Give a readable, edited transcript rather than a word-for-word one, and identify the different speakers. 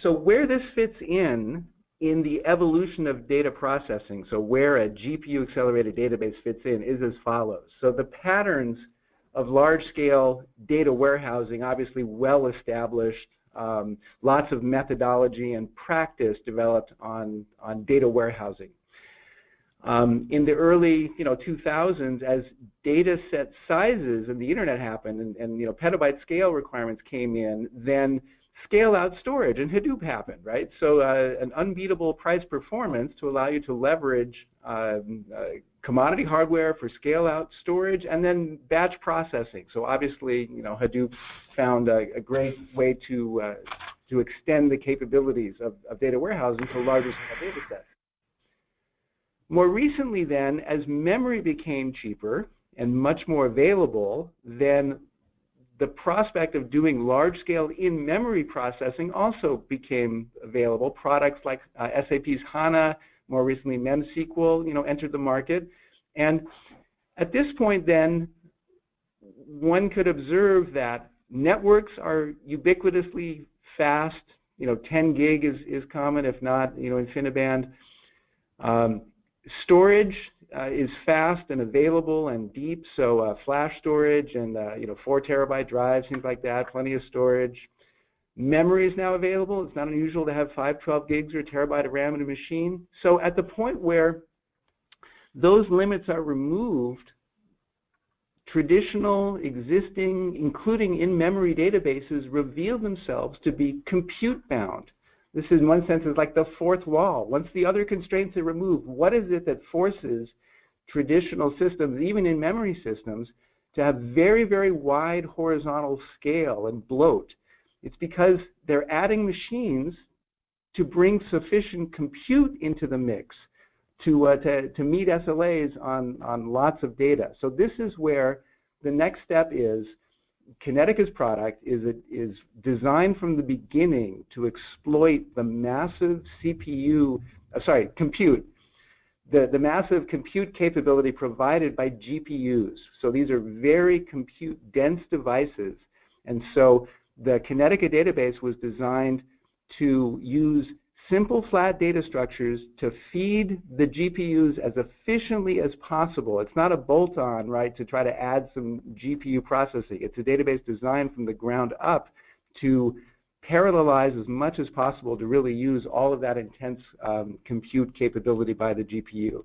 Speaker 1: So where this fits in the evolution of data processing, so where a GPU accelerated database fits in, is as follows. So the patterns of large-scale data warehousing, obviously well established, lots of methodology and practice developed on data warehousing. In the early 2000s, as data set sizes and the internet happened and petabyte scale requirements came in, then scale out storage and Hadoop happened, right? So an unbeatable price performance to allow you to leverage commodity hardware for scale out storage and then batch processing. So obviously, Hadoop found a great way to extend the capabilities of data warehousing to larger scale data sets. More recently then, as memory became cheaper and much more available, then the prospect of doing large-scale in-memory processing also became available. Products like SAP's HANA, more recently MemSQL, entered the market. And at this point then, one could observe that networks are ubiquitously fast. 10 gig is common, if not, InfiniBand. Storage is fast and available and deep, so flash storage and 4 terabyte drives, things like that, plenty of storage. Memory is now available. It's not unusual to have 512 gigs or a terabyte of RAM in a machine. So at the point where those limits are removed, traditional, existing, including in-memory databases reveal themselves to be compute-bound. This, in one sense, is like the fourth wall. Once the other constraints are removed, what is it that forces traditional systems, even in-memory systems, to have very, very wide horizontal scale and bloat? It's because they're adding machines to bring sufficient compute into the mix to meet SLAs on lots of data. So this is where the next step is. Kinetica's product is designed from the beginning to exploit the massive compute, the massive compute capability provided by GPUs. So these are very compute-dense devices. And so the Kinetica database was designed to use simple flat data structures to feed the GPUs as efficiently as possible. It's not a bolt-on, right, to try to add some GPU processing. It's a database designed from the ground up to parallelize as much as possible to really use all of that intense compute capability by the GPU.